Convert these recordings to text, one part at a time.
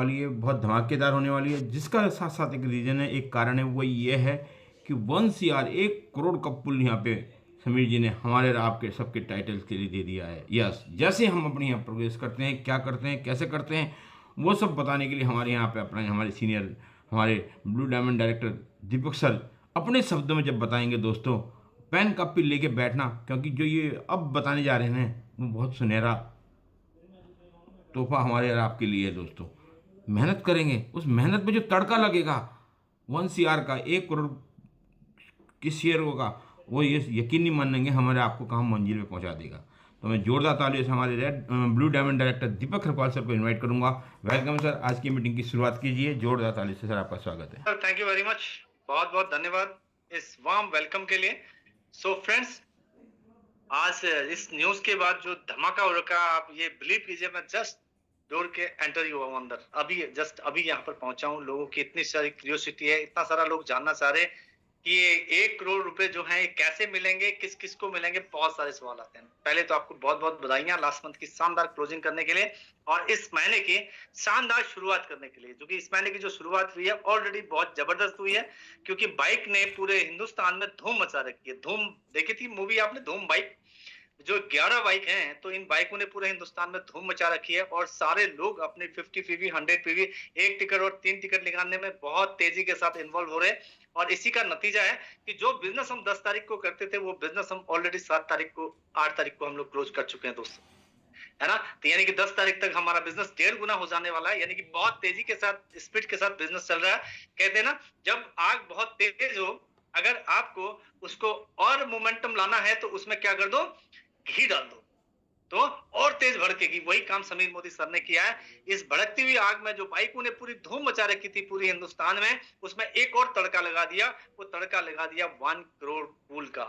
वाली है, बहुत धमाकेदार होने वाली है, जिसका साथ साथ एक रीज़न है, एक कारण है, वो ये है कि 1 CR 1 करोड़ का पुल यहाँ पे समीर जी ने हमारे और आपके सबके टाइटल्स के लिए दे दिया है। यस, जैसे हम अपनी यहाँ प्रोग्रेस करते हैं, क्या करते हैं, कैसे करते हैं, वो सब बताने के लिए हमारे यहाँ पे अपना हमारे सीनियर, हमारे ब्लू डायमंड डायरेक्टर दीपक सर अपने शब्दों में जब बताएंगे दोस्तों, पेन कॉपी लेके बैठना, क्योंकि जो ये अब बताने जा रहे हैं वो बहुत सुनहरा तोहफा हमारे और आपके लिए है दोस्तों। मेहनत करेंगे, उस मेहनत में जो तड़का लगेगा 1 CR का, 1 करोड़ किस शेयर होगा, वो ये यकीन नहीं मानेंगे हमारे आपको कहाँ मंजिल में पहुंचा देगा। तो मैं जोरदार तालियों से हमारे रेड ब्लू डायमंड डायरेक्टर दीपक खरपाल सर को इनवाइट करूंगा। वेलकम सर, आज की मीटिंग की शुरुआत कीजिए। जोरदार तालियों से सर आपका स्वागत है। Sir thank you very much, बहुत बहुत धन्यवाद इस वार्म वेलकम के लिए। सो फ्रेंड्स, आज इस न्यूज के बाद जो धमाका हो रखा, आप ये बिलीव कीजिए, मैं जस्ट डोर के एंटर ही हुआ हूं अंदर, अभी यहाँ पर पहुंचा हूँ। लोगों की इतनी सारी क्यूरियोसिटी है, इतना सारा लोग जानना चाह रहे हैं कि ये 1 करोड़ रुपए जो है कैसे मिलेंगे, किस किस को मिलेंगे, बहुत सारे सवाल आते हैं। पहले तो आपको बहुत बहुत बधाइयां लास्ट मंथ की शानदार क्लोजिंग करने के लिए और इस महीने की शानदार शुरुआत करने के लिए, क्योंकि इस महीने की जो शुरुआत हुई है ऑलरेडी बहुत जबरदस्त हुई है, क्योंकि बाइक ने पूरे हिंदुस्तान में धूम मचा रखी है। धूम देखी थी मूवी आपने, धूम बाइक, जो 11 बाइक हैं, तो इन बाइकों ने पूरे हिंदुस्तान में धूम मचा रखी है और सारे लोग अपने 50 पीवी 100 पीवी 1 टिकट और 3 टिकट निकालने में बहुत तेजी के साथ इन्वॉल्व हो रहे हैं। और इसी का नतीजा है कि जो बिजनेस हम 10 तारीख को करते थे, वो बिजनेस हम ऑलरेडी 7 तारीख को 8 तारीख को हम लोग क्लोज कर चुके हैं दोस्तों, है ना। तो यानी कि 10 तारीख तक हमारा बिजनेस 1.5 गुना हो जाने वाला है, यानी कि बहुत तेजी के साथ, स्पीड के साथ बिजनेस चल रहा है। कहते हैं ना, जब आग बहुत तेज हो, अगर आपको उसको और मोमेंटम लाना है तो उसमें क्या कर दो, घी डाल दो, तो और तेज भड़केगी। वही काम समीर मोदी सर ने किया है। इस भड़कती हुई आग में जो बाइकों ने पूरी धूम मचा रखी थी पूरी हिंदुस्तान में, उसमें एक और तड़का लगा दिया। वो तड़का लगा दिया 1 करोड़ पूल का।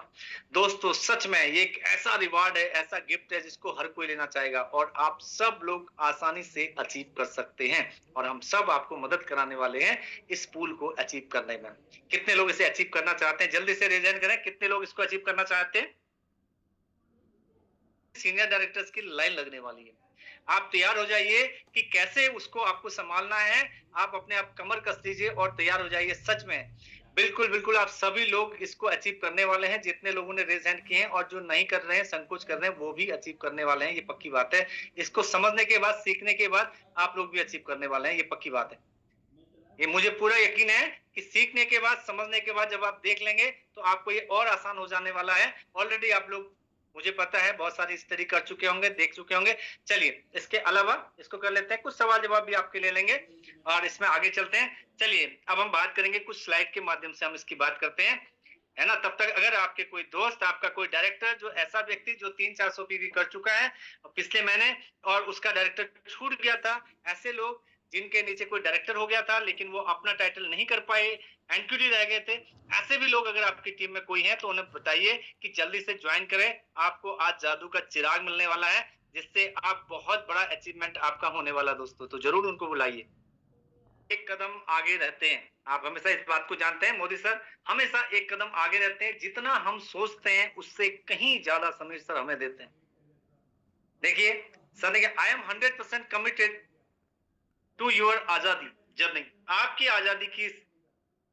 दोस्तों सच में ये एक ऐसा रिवार्ड है, ऐसा गिफ्ट है, जिसको हर कोई लेना चाहेगा और आप सब लोग आसानी से अचीव कर सकते हैं। और हम सब आपको मदद कराने वाले हैं इस पूल को अचीव करने में। कितने लोग इसे अचीव करना चाहते हैं, जल्दी से रेज हैंड करें, कितने लोग इसको अचीव करना चाहते हैं। सीनियर डायरेक्टर्स की लाइन लगने वाली है, आप तैयार हो जाइए कि कैसे उसको आपको संभालना है। आप अपने आप कमर कस लीजिए और तैयार हो जाइए। सच में बिल्कुल बिल्कुल आप सभी लोग इसको अचीव करने वाले हैं। जितने लोगों ने रेज हैंड किए हैं और जो नहीं कर रहे हैं, संकोच कर रहे हैं, वो भी अचीव करने वाले हैं, ये पक्की बात है। इसको समझने के बाद, सीखने के बाद आप लोग भी अचीव करने वाले हैं, ये पक्की बात है। ये मुझे पूरा यकीन है कि सीखने के बाद, समझने के बाद जब आप देख लेंगे तो आपको ये और आसान हो जाने वाला है। ऑलरेडी आप लोग, मुझे पता है, बहुत सारी स्टडी कर चुके होंगे, देख चुके होंगे। चलिए इसके अलावा इसको कर लेते हैं, कुछ सवाल जवाब भी आपके ले लेंगे और इसमें आगे चलते हैं। चलिए अब हम बात करेंगे, कुछ स्लाइड के माध्यम से हम इसकी बात करते हैं, है ना। तब तक अगर आपके कोई दोस्त, आपका कोई डायरेक्टर, जो ऐसा व्यक्ति जो 300-400 पीवी कर चुका है पिछले महीने और उसका डायरेक्टर छूट गया था, ऐसे लोग जिनके नीचे कोई डायरेक्टर हो गया था लेकिन वो अपना टाइटल नहीं कर पाए, एनक्यूटी रह गए थे, ऐसे भी लोग अगर आपकी टीम में कोई है तो उन्हें बताइए कि जल्दी से ज्वाइन करें। आपको आज जादू का चिराग मिलने वाला है, जिससे आप बहुत बड़ा अचीवमेंट आपका होने वाला दोस्तों, तो जरूर उनको बुलाइए। एक कदम आगे रहते हैं, आप हमेशा इस बात को जानते हैं, मोदी सर हमेशा एक कदम आगे रहते हैं। जितना हम सोचते हैं उससे कहीं ज्यादा समीर सर हमें देते हैं। देखिए सर ने कहा, I am 100% committed to your आजादी जर्नी, आपकी आजादी की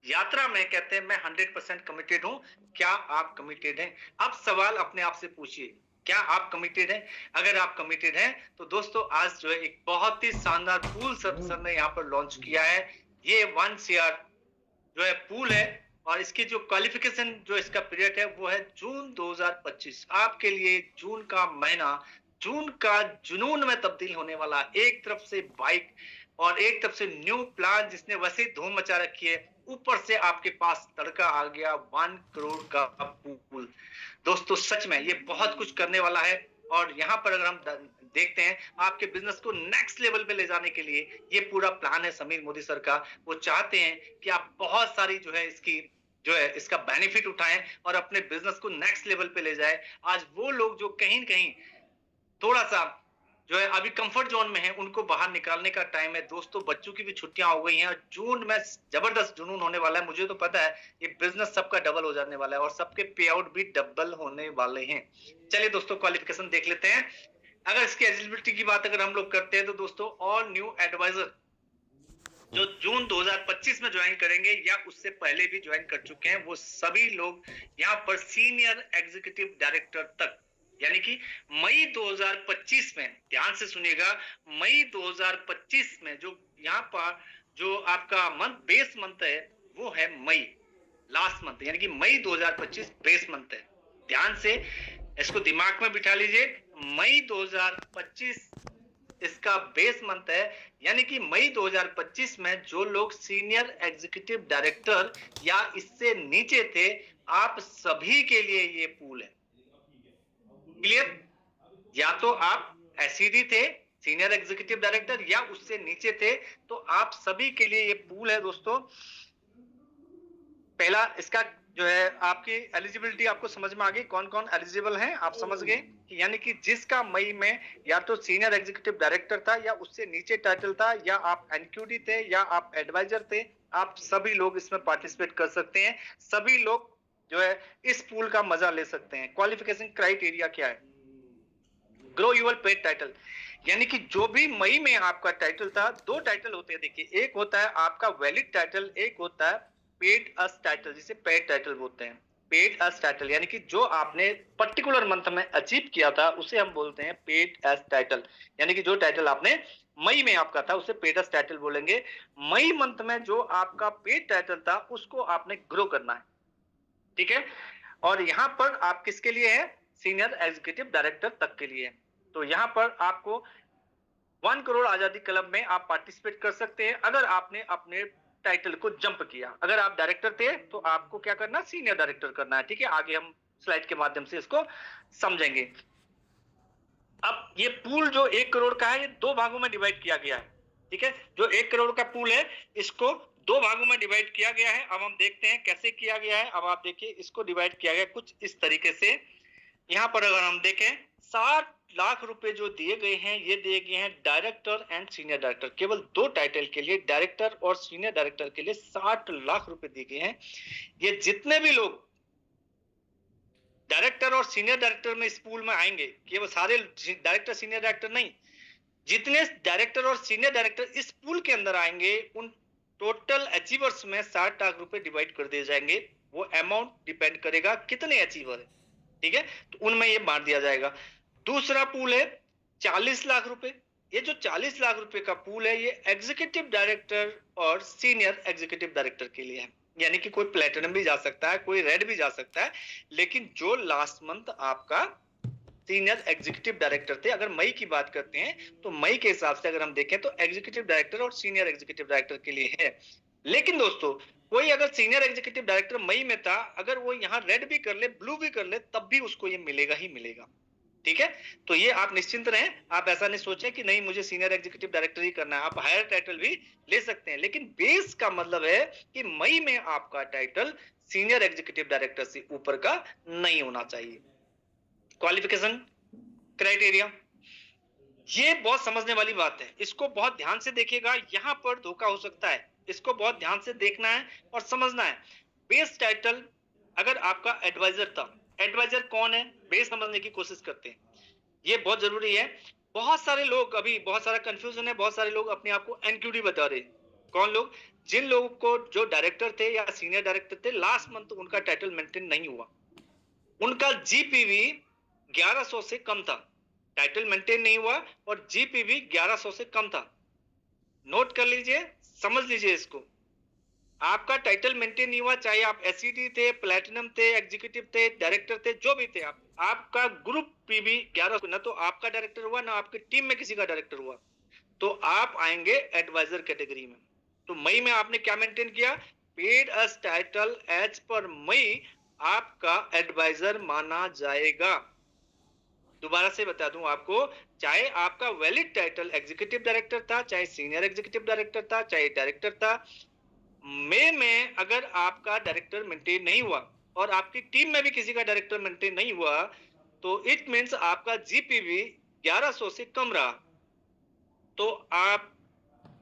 यात्रा में, कहते हैं, मैं 100% कमिटेड हूं। क्या आप कमिटेड हैं? अब सवाल अपने आप से पूछिए, क्या आप कमिटेड हैं? अगर आप कमिटेड हैं तो दोस्तों आज जो है एक बहुत ही शानदार पूल सर ने यहाँ पर लॉन्च किया है। ये 1 CR जो है पूल है और इसकी जो क्वालिफिकेशन, जो इसका पीरियड है, वो है जून 2025। आपके लिए जून का महीना, जून का जुनून में तब्दील होने वाला। एक तरफ से बाइक और एक तरफ से न्यू प्लान जिसने वैसे धूम मचा रखी है, ऊपर से आपके पास तड़का आ गया 1 करोड़ का पूल। दोस्तों सच में ये बहुत कुछ करने वाला है और यहाँ पर अगर हम देखते हैं, आपके बिजनेस को नेक्स्ट लेवल पे ले जाने के लिए ये पूरा प्लान है समीर मोदी सर का। वो चाहते हैं कि आप बहुत सारी जो है इसकी, जो है इसका बेनिफिट उठाएं और अपने बिजनेस को नेक्स्ट लेवल पे ले जाए। आज वो लोग जो कहीं कहीं थोड़ा सा जो है अभी कंफर्ट जोन में है, उनको बाहर निकालने का टाइम है दोस्तों। बच्चों की भी छुट्टियां हो गई हैं और जून में जबरदस्त जुनून होने वाला है। मुझे तो पता है ये बिजनेस सबका डबल हो जाने वाला है और सबके पे आउट भी डबल होने वाले हैं। चलिए दोस्तों क्वालिफिकेशन देख लेते हैं। अगर इसकी एलिजिबिलिटी की बात अगर हम लोग करते हैं तो दोस्तों, ऑल न्यू एडवाइजर जो जून 2025 में ज्वाइन करेंगे या उससे पहले भी ज्वाइन कर चुके हैं, वो सभी लोग यहाँ पर सीनियर एग्जीक्यूटिव डायरेक्टर तक, यानी कि मई 2025 में, ध्यान से सुनिएगा, मई 2025 में जो यहाँ पर जो आपका मंथ, बेस मंथ है, वो है मई, लास्ट मंथ, यानी कि मई 2025 बेस मंथ है। ध्यान से इसको दिमाग में बिठा लीजिए, मई 2025 इसका बेस मंथ है, यानी कि मई 2025 में जो लोग सीनियर एग्जीक्यूटिव डायरेक्टर या इससे नीचे थे, आप सभी के लिए ये पूल है। क्लियर? या तो आप एसईडी थे, सीनियर एग्जीक्यूटिव डायरेक्टर, या उससे नीचे थे, तो आप सभी के लिए ये पूल है दोस्तों। पहला इसका जो है आपकी एलिजिबिलिटी आपको समझ में आ गई, कौन कौन एलिजिबल हैं, आप समझ गए कि यानी कि जिसका मई में या तो सीनियर एग्जीक्यूटिव डायरेक्टर था या उससे नीचे टाइटल था, या आप एनक्यूडी थे या आप एडवाइजर थे, आप सभी लोग इसमें पार्टिसिपेट कर सकते हैं। सभी लोग जो है इस पूल का मजा ले सकते हैं। क्वालिफिकेशन क्राइटेरिया क्या है? ग्रो यूर पेड टाइटल, यानी कि जो भी मई में आपका टाइटल था, दो टाइटल होते हैं देखिए, एक होता है आपका वैलिड टाइटल, एक होता है पेड अस टाइटल, जिसे पेड टाइटल बोलते हैं। पेड अस टाइटल यानी कि जो आपने पर्टिकुलर मंथ में अचीव किया था उसे हम बोलते हैं पेड अस टाइटल, यानी कि जो टाइटल आपने मई में आपका था उसे पेड अस टाइटल बोलेंगे। मई मंथ में जो आपका पेड टाइटल था उसको आपने ग्रो करना है, ठीक है। और यहाँ पर आप किसके लिए है? सीनियर एग्जीक्यूटिव डायरेक्टर तक के लिए। तो यहाँ पर आपको 1 करोड़ आजादी क्लब में आप पार्टिसिपेट कर सकते हैं अगर आपने अपने टाइटल को जंप किया। अगर आप डायरेक्टर थे तो आपको क्या करना? सीनियर डायरेक्टर करना है, ठीक है। आगे हम स्लाइड के माध्यम से इसको समझेंगे। अब ये पूल जो 1 करोड़ का है, ये 2 भागों में डिवाइड किया गया है, ठीक है। जो 1 करोड़ का पूल है इसको 2 भागों में डिवाइड किया गया है। अब हम देखते हैं कैसे किया गया है। अब आप देखिए, इसको डिवाइड किया गया कुछ इस तरीके से। यहाँ पर अगर हम देखें, 60 लाख रुपए जो दिए गए हैं, ये दिए गए हैं डायरेक्टर एंड सीनियर डायरेक्टर, केवल 2 टाइटल के लिए, डायरेक्टर और सीनियर डायरेक्टर के लिए 60 लाख रुपए दिए गए हैं। ये जितने भी लोग डायरेक्टर और सीनियर डायरेक्टर में इस पूल में आएंगे, केवल सारे डायरेक्टर सीनियर डायरेक्टर नहीं, जितने डायरेक्टर और सीनियर डायरेक्टर इस पूल के अंदर आएंगे, उन टोटल अचीवर्स में 60 लाख रुपए डिवाइड कर दिए जाएंगे। वो अमाउंट डिपेंड करेगा कितने अचीवर है, ठीक है, तो उनमें ये बांट दिया जाएगा। दूसरा पूल है 40 लाख रुपए। ये जो 40 लाख रुपए का पूल है, ये एग्जीक्यूटिव डायरेक्टर और सीनियर एग्जीक्यूटिव डायरेक्टर के लिए है, यानी कि कोई प्लेटिनम भी जा सकता है, कोई रेड भी जा सकता है, लेकिन जो लास्ट मंथ आपका सीनियर एग्जीक्यूटिव डायरेक्टर थे, अगर मई की बात करते हैं तो मई के हिसाब से अगर हम देखें तो एग्जीक्यूटिव डायरेक्टर और सीनियर एग्जीक्यूटिव डायरेक्टर के लिए है। लेकिन दोस्तों, कोई अगर सीनियर एग्जीक्यूटिव डायरेक्टर मई में था, अगर वो यहाँ रेड भी कर ले, ब्लू भी कर ले, तब भी उसको ये मिलेगा ही मिलेगा, ठीक है। तो ये आप निश्चिंत रहें, आप ऐसा नहीं सोचें कि नहीं मुझे सीनियर एग्जीक्यूटिव डायरेक्टर ही करना है, आप हायर टाइटल भी ले सकते हैं। लेकिन बेस का मतलब है कि मई में आपका टाइटल सीनियर एग्जीक्यूटिव डायरेक्टर से ऊपर का नहीं होना चाहिए। क्वालिफिकेशन क्राइटेरिया, ये बहुत समझने वाली बात है, इसको बहुत ध्यान से देखिएगा, यहां पर धोखा हो सकता है, इसको बहुत ध्यान से देखना है और समझना है। बेस टाइटल अगर आपका एडवाइजर था, एडवाइजर कौन है, बेस समझने की कोशिश करते हैं, ये बहुत जरूरी है। बहुत सारे लोग, अभी बहुत सारा कंफ्यूजन है, बहुत सारे लोग अपने आप को एनक्यूडी बता रहे हैं। कौन लोग? जिन लोगों को जो डायरेक्टर थे या सीनियर डायरेक्टर थे, लास्ट मंथ उनका टाइटल मेंटेन नहीं हुआ, उनका जीपीवी 1100 से कम था, टाइटल मेंटेन नहीं हुआ और जीपीवी 1100 से कम था। नोट कर लीजिए, समझ लीजिए इसको। आपका टाइटल मेंटेन नहीं हुआ, चाहे आप एसईडी थे, प्लैटिनम थे, एग्जीक्यूटिव थे, डायरेक्टर थे, जो भी थे, आपका ग्रुप पीवी 1100, ना तो आपका डायरेक्टर हुआ ना आपकी टीम में किसी का डायरेक्टर हुआ, तो आप आएंगे एडवाइजर कैटेगरी में। तो मई में आपने क्या मेंटेन किया? Paid as title as per मई आपका एडवाइजर माना जाएगा। दोबारा से बता दूं आपको, चाहे आपका वैलिड टाइटल एग्जीक्यूटिव डायरेक्टर था, चाहे सीनियर एग्जीक्यूटिव डायरेक्टर था, चाहे डायरेक्टर था, मई में अगर आपका डायरेक्टर मेंटेन नहीं हुआ और आपकी टीम में भी किसी का डायरेक्टर मेंटेन नहीं हुआ, तो इट मींस आपका जीपीवी 1100 से कम रहा, तो आप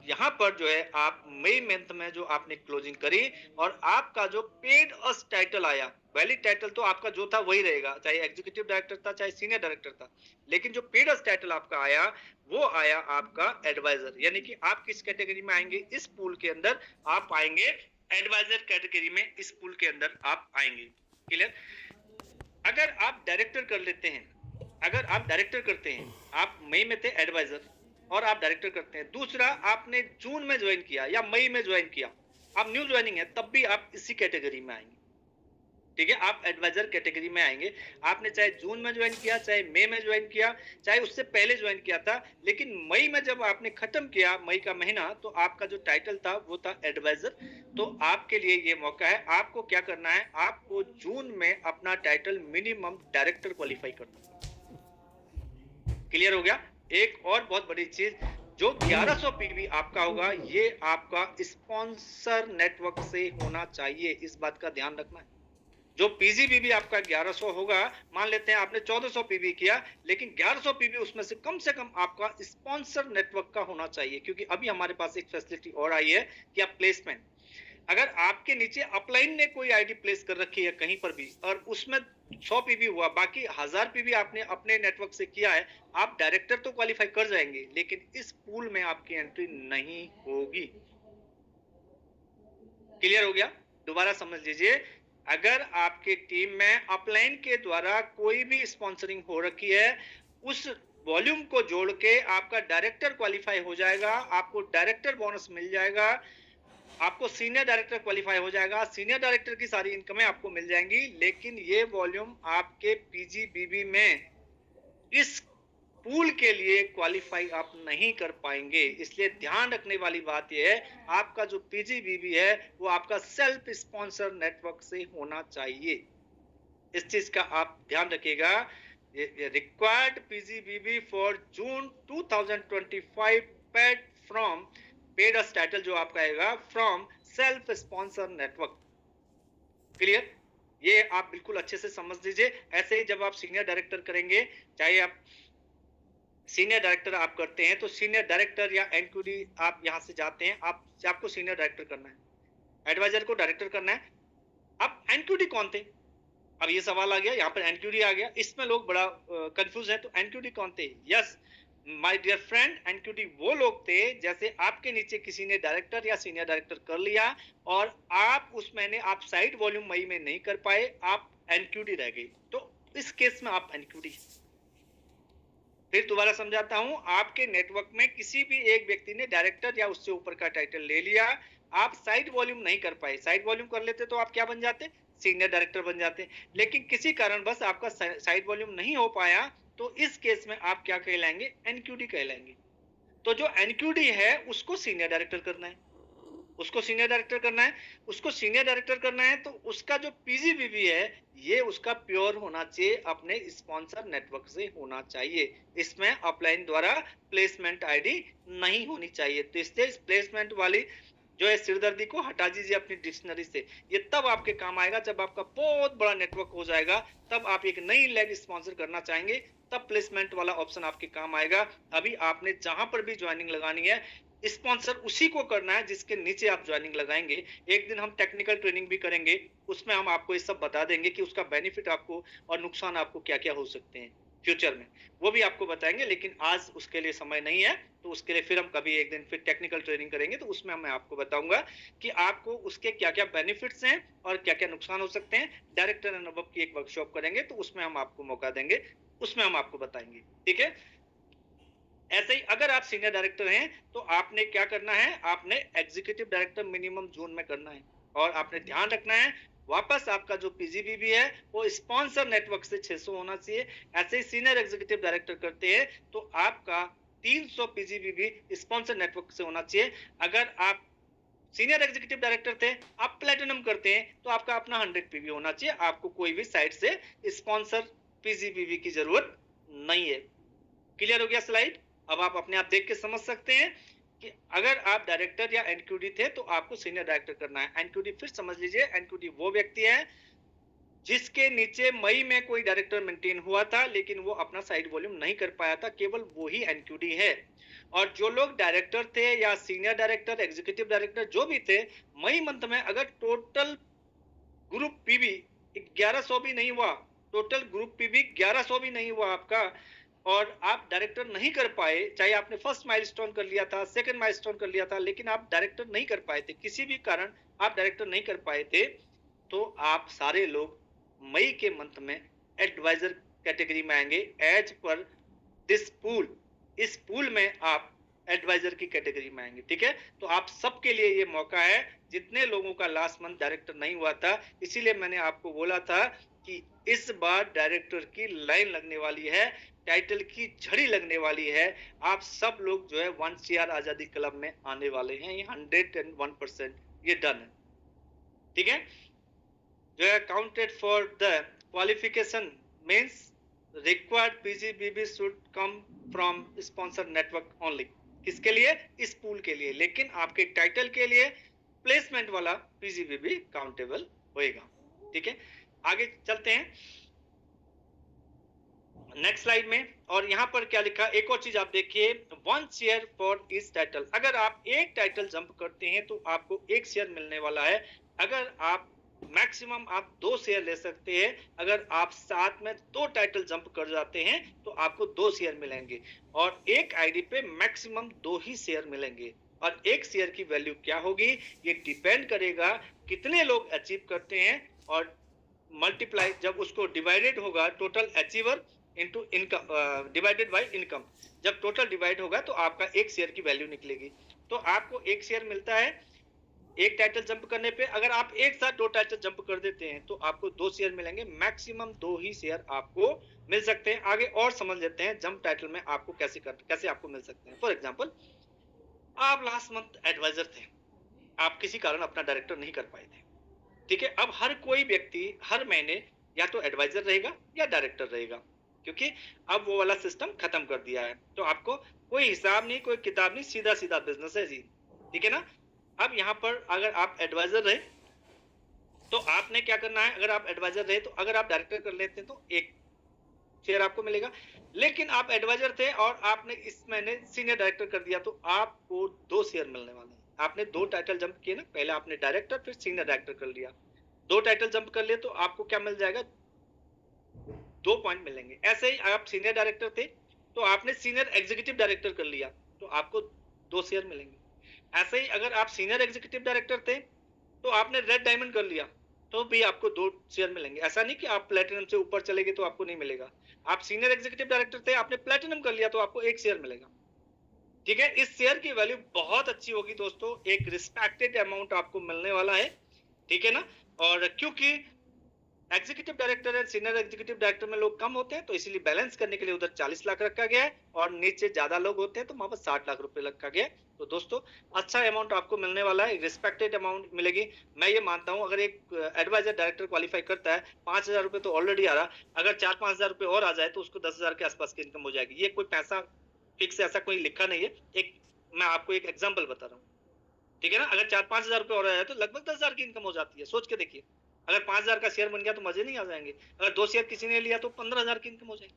यहां पर जो है आप मई मंथ में जो आपने क्लोजिंग करी और आपका जो पेड अस टाइटल आया, वैलिड टाइटल तो आपका जो था वही रहेगा, चाहे एग्जीक्यूटिव डायरेक्टर था चाहे सीनियर डायरेक्टर था, लेकिन जो पेड टाइटल आपका आया वो आया आपका एडवाइजर, यानी कि आप किस कैटेगरी में आएंगे इस पूल के अंदर, आप आएंगे एडवाइजर कैटेगरी में, इस पूल के अंदर आप आएंगे। क्लियर? अगर आप डायरेक्टर कर लेते हैं, अगर आप डायरेक्टर करते हैं, आप मई में थे एडवाइजर और आप डायरेक्टर करते हैं, दूसरा आपने जून में ज्वाइन किया या मई में ज्वाइन किया, आप न्यू ज्वाइनिंग है, तब भी आप इसी कैटेगरी में आएंगे। ठीक है, आप एडवाइजर कैटेगरी में आएंगे। आपने चाहे जून में ज्वाइन किया, चाहे मई में ज्वाइन किया, चाहे उससे पहले ज्वाइन किया था, लेकिन मई में जब आपने खत्म किया मई का महीना, तो आपका जो टाइटल था वो था एडवाइजर। तो आपके लिए ये मौका है, आपको क्या करना है, आपको जून में अपना टाइटल मिनिमम डायरेक्टर क्वालिफाई करना। क्लियर हो गया? एक और बहुत बड़ी चीज, जो 1100 पीवी आपका होगा, ये आपका स्पॉन्सर नेटवर्क से होना चाहिए, इस बात का ध्यान रखना है। जो पीजीबीबी आपका 1100 होगा, मान लेते हैं आपने 1400 पीवी किया, लेकिन 1100 पीवी उसमें से कम आपका स्पॉन्सर नेटवर्क का होना चाहिए, क्योंकि अभी हमारे पास एक फैसिलिटी और आई है कि आप प्लेसमेंट, अगर आपके नीचे अपलाइन ने कोई आईडी प्लेस कर रखी है कहीं पर भी और उसमें 100 पीवी हुआ, बाकी 1000 पीवी आपने अपने नेटवर्क से किया है, आप डायरेक्टर तो क्वालिफाई कर जाएंगे, लेकिन इस पूल में आपकी एंट्री नहीं होगी। क्लियर हो गया? दोबारा समझ लीजिए, अगर आपके टीम में अपलाइन के द्वारा कोई भी स्पॉन्सरिंग हो रखी है, उस वॉल्यूम को जोड़ के आपका डायरेक्टर क्वालिफाई हो जाएगा, आपको डायरेक्टर बोनस मिल जाएगा, आपको सीनियर डायरेक्टर क्वालिफाई हो जाएगा, सीनियर डायरेक्टर की सारी इनकमें आपको मिल जाएंगी, लेकिन ये वॉल्यूम आपके पीजीबीबी में इस पूल के लिए क्वालिफाई आप नहीं कर पाएंगे। इसलिए ध्यान रखने वाली बात यह है, आपका जो पीजीबीबी है वो आपका सेल्फ स्पॉन्सर नेटवर्क से होना चाहिए। इस चीज का आप ध्यान रखिएगा। Required PGBB for June 2025 paid from paid as title जो आपका आएगा from self sponsor network. Clear? ये आप बिल्कुल अच्छे से समझ लीजिए। ऐसे ही जब आप सीनियर डायरेक्टर करेंगे, चाहे आप सीनियर डायरेक्टर आप करते हैं, तो सीनियर डायरेक्टर या एनक्यूडी आप यहां से जाते हैं, आपको सीनियर डायरेक्टर करना है, एडवाइजर को डायरेक्टर करना है। अब एनक्यूडी कौन थे? अब ये सवाल आ गया, यहाँ पर एनक्यूडी आ गया, इसमें लोग बड़ा कंफ्यूज है। तो एनक्यूडी कौन थे? यस माय डियर फ्रेंड, एनक्यूडी वो लोग थे, जैसे आपके नीचे किसी ने डायरेक्टर या सीनियर डायरेक्टर कर लिया और आप उस महीने आप साइड वॉल्यूम मई में नहीं कर पाए, आप एनक्यूडी रह गई, तो इस केस में आप एनक्यूडी। फिर दोबारा समझाता हूं, आपके नेटवर्क में किसी भी एक व्यक्ति ने डायरेक्टर या उससे ऊपर का टाइटल ले लिया, आप साइड वॉल्यूम नहीं कर पाए, साइड वॉल्यूम कर लेते तो आप क्या बन जाते? सीनियर डायरेक्टर बन जाते। लेकिन किसी कारणवश आपका साइड वॉल्यूम नहीं हो पाया, तो इस केस में आप क्या कहलाएंगे? एनक्यूडी कहलाएंगे। तो जो एनक्यूडी है उसको सीनियर डायरेक्टर करना है, उसको सीनियर डायरेक्टर करना है, उसको सीनियर डायरेक्टर करना है, तो उसका जो पीजीबीवी है ये उसका प्योर होना चाहिए, अपने स्पॉन्सर नेटवर्क से होना चाहिए। इसमें अपलाइन द्वारा प्लेसमेंट आईडी नहीं होनी चाहिए। तो इसलिए इस प्लेसमेंट वाली जो है सिरदर्दी को हटा दीजिए अपनी डिक्शनरी से। ये तब आपके काम आएगा जब आपका बहुत बड़ा नेटवर्क हो जाएगा, तब आप एक नई लेग स्पॉन्सर करना चाहेंगे, तब प्लेसमेंट वाला ऑप्शन आपके काम आएगा। अभी आपने जहां पर भी ज्वाइनिंग लगानी है, स्पॉन्सर उसी को करना है जिसके नीचे आप ज्वाइनिंग लगाएंगे। एक दिन हम टेक्निकल ट्रेनिंग भी करेंगे, उसमें हम आपको ये सब बता देंगे कि उसका बेनिफिट आपको और नुकसान आपको क्या क्या हो सकते हैं फ्यूचर में, वो भी आपको बताएंगे। लेकिन आज उसके लिए समय नहीं है, तो उसके लिए फिर हम कभी एक दिन फिर टेक्निकल ट्रेनिंग करेंगे, तो उसमें मैं आपको बताऊंगा कि आपको उसके क्या क्या बेनिफिट्स हैं और क्या क्या नुकसान हो सकते हैं। डायरेक्टर एंड अबव की एक वर्कशॉप करेंगे, तो उसमें हम आपको मौका देंगे, उसमें हम आपको बताएंगे। ठीक है? ऐसे ही अगर आप सीनियर डायरेक्टर हैं, तो आपने क्या करना है? आपने एग्जीक्यूटिव डायरेक्टर मिनिमम जून में करना है, और आपने ध्यान रखना है वापस आपका जो पीजीबीबी है वो स्पॉन्सर नेटवर्क से 600 होना चाहिए। ऐसे ही सीनियर एग्जीक्यूटिव डायरेक्टर करते हैं तो आपका 300 पीजीबीबी स्पॉन्सर नेटवर्क से होना चाहिए। अगर आप सीनियर एग्जीक्यूटिव डायरेक्टर थे, आप प्लेटिनम करते हैं, तो आपका अपना 100 पीवी होना चाहिए, आपको कोई भी साइड से स्पॉन्सर पीजीबीबी की जरूरत नहीं है। क्लियर हो गया स्लाइड? अब आप अपने आप देख के समझ सकते हैं कि अगर आप डायरेक्टर या एनक्यूडी थे तो आपको सीनियर डायरेक्टर करना है। एनक्यूडी फिर समझ लीजिए, एनक्यूडी वो व्यक्ति है जिसके नीचे मई में कोई डायरेक्टर मेंटेन हुआ था, लेकिन वो अपना साइड वॉल्यूम नहीं कर पाया था, केवल वो ही एनक्यूडी है। और जो लोग डायरेक्टर थे या सीनियर डायरेक्टर, एग्जीक्यूटिव डायरेक्टर जो भी थे, मई मंथ में अगर टोटल ग्रुप पीवी 1100 भी नहीं हुआ, टोटल ग्रुप पी भी 1100 भी नहीं हुआ आपका, और आप डायरेक्टर नहीं कर पाए, चाहे आपने फर्स्ट माइलस्टोन कर लिया था, सेकंड माइलस्टोन कर लिया था, लेकिन आप डायरेक्टर नहीं कर पाए थे, किसी भी कारण आप डायरेक्टर नहीं कर पाए थे, तो आप सारे लोग मई के मंथ में एडवाइजर कैटेगरी में आएंगे एज पर दिस पूल। इस पूल में आप एडवाइजर की कैटेगरी में आएंगे, ठीक है। तो आप सबके लिए ये मौका है, जितने लोगों का लास्ट मंथ डायरेक्टर नहीं हुआ था, इसीलिए मैंने आपको बोला था कि इस बार डायरेक्टर की लाइन लगने वाली है, टाइटल की झड़ी लगने वाली है। आप सब लोग जो है 1 CR आजादी क्लब में आने वाले हैं, ये 101% ये डन है, ठीक है। जो है counted for the qualification means required PGBB should come from sponsor network only. किसके लिए? इस पूल के लिए, लेकिन आपके टाइटल के लिए प्लेसमेंट वाला पीजीबीबी काउंटेबल होएगा, ठीक है। आगे चलते हैं नेक्स्ट स्लाइड में, और यहाँ पर क्या लिखा, एक और चीज आप देखिए, 1 शेयर फॉर इस टाइटल। अगर आप एक टाइटल जंप करते हैं तो आपको 1 शेयर मिलने वाला है। अगर आप मैक्सिमम आप 2 शेयर ले सकते हैं, अगर आप साथ में 2 टाइटल जंप कर जाते हैं तो आपको 2 शेयर मिलेंगे, और एक आईडी पे मैक्सिमम 2 ही शेयर मिलेंगे। और एक शेयर की वैल्यू क्या होगी, ये डिपेंड करेगा कितने लोग अचीव करते हैं, और मल्टीप्लाई जब उसको डिवाइडेड होगा total achiever into income divided by income, जब टोटल डिवाइड होगा तो आपका एक शेयर की वैल्यू निकलेगी। तो आपको एक शेयर मिलता है एक टाइटल जंप करने पे। अगर आप एक साथ 2 टाइटल जंप कर देते हैं तो आपको 2 शेयर मिलेंगे, मैक्सिमम 2 ही शेयर आपको मिल सकते हैं। आगे और समझ लेते हैं जंप टाइटल में आपको कैसे आपको मिल सकते हैं। फॉर एग्जाम्पल, आप लास्ट मंथ एडवाइजर थे, आप किसी कारण अपना डायरेक्टर नहीं कर पाए थे, ठीक है। अब हर कोई व्यक्ति हर महीने या तो एडवाइजर रहेगा या डायरेक्टर रहेगा, क्योंकि अब वो वाला सिस्टम खत्म कर दिया है। तो आपको कोई हिसाब नहीं, कोई किताब नहीं, सीधा सीधा बिजनेस है जी, ठीक है ना। अब यहाँ पर अगर आप एडवाइजर रहे तो आपने क्या करना है, अगर आप एडवाइजर रहे तो अगर आप डायरेक्टर कर लेते हैं तो 1 शेयर आपको मिलेगा। लेकिन आप एडवाइजर थे और आपने इस महीने सीनियर डायरेक्टर कर दिया तो आपको 2 शेयर मिलने वाले हैं। आपने 2 टाइटल जंप किए ना, पहले आपने डायरेक्टर फिर सीनियर डायरेक्टर कर लिया, 2 टाइटल जंप कर लिए तो आपको क्या मिल जाएगा, 2 पॉइंट मिलेंगे। ऐसे ही आप सीनियर डायरेक्टर थे तो आपने सीनियर एग्जीक्यूटिव डायरेक्टर कर लिया तो आपको 2 शेयर मिलेंगे। ऐसे ही अगर आप सीनियर एग्जीक्यूटिव डायरेक्टर थे तो आपने रेड डायमंड कर लिया तो भी आपको 2 शेयर मिलेंगे। ऐसा नहीं कि आप प्लेटिनम से ऊपर चले गए तो आपको नहीं मिलेगा। आप सीनियर एग्जीक्यूटिव डायरेक्टर थे, आपने प्लेटिनम कर लिया तो आपको 1 शेयर मिलेगा, ठीक है। इस शेयर की वैल्यू बहुत अच्छी होगी दोस्तों, एक रिस्पेक्टेड अमाउंट आपको मिलने वाला है, ठीक है ना। और क्योंकि executive director and senior executive director में लोग कम होते हैं तो इसीलिए बैलेंस करने के लिए उधर 40 लाख रखा गया है, और नीचे ज्यादा लोग होते हैं तो वहां पर 60 लाख रुपए रखा गया है। तो दोस्तों अच्छा अमाउंट आपको मिलने वाला है, रिस्पेक्टेड अमाउंट मिलेगी। मैं ये मानता हूँ अगर एक एडवाइजर डायरेक्टर क्वालिफाई करता है, 5,000 रुपए तो ऑलरेडी आ रहा, अगर 4-5 हजार रुपए और आ जाए तो उसको 10,000 के आसपास की इनकम हो जाएगी। ये कोई पैसा फिक्स ऐसा कोई लिखा नहीं है, एक मैं आपको एक एग्जाम्पल बता रहा हूँ, ठीक है ना। अगर 4-5 हजार रुपए और आ जाए तो लगभग 10,000 की इनकम हो जाती है। सोच के देखिए, अगर 5,000 का शेयर बन गया तो मजे नहीं आ जाएंगे, अगर 2 शेयर किसी ने लिया तो 15,000 की इनकम हो जाएगी।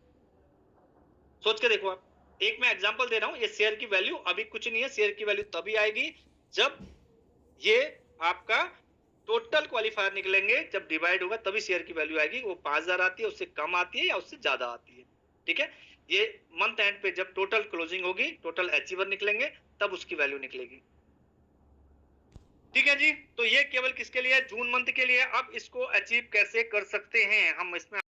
सोच के देखो आप, एक मैं एग्जांपल दे रहा हूँ, ये शेयर की वैल्यू अभी कुछ नहीं है, शेयर की वैल्यू तभी आएगी जब ये आपका टोटल क्वालिफायर निकलेंगे, जब डिवाइड होगा तभी शेयर की वैल्यू आएगी। वो 5,000 आती है, उससे कम आती है या उससे ज्यादा आती है, ठीक है। ये मंथ एंड पे जब टोटल क्लोजिंग होगी, टोटल अचीवर निकलेंगे, तब उसकी वैल्यू निकलेगी, ठीक है जी। तो ये केवल किसके लिए है, जून मंथ के लिए। अब इसको अचीव कैसे कर सकते हैं हम इसमें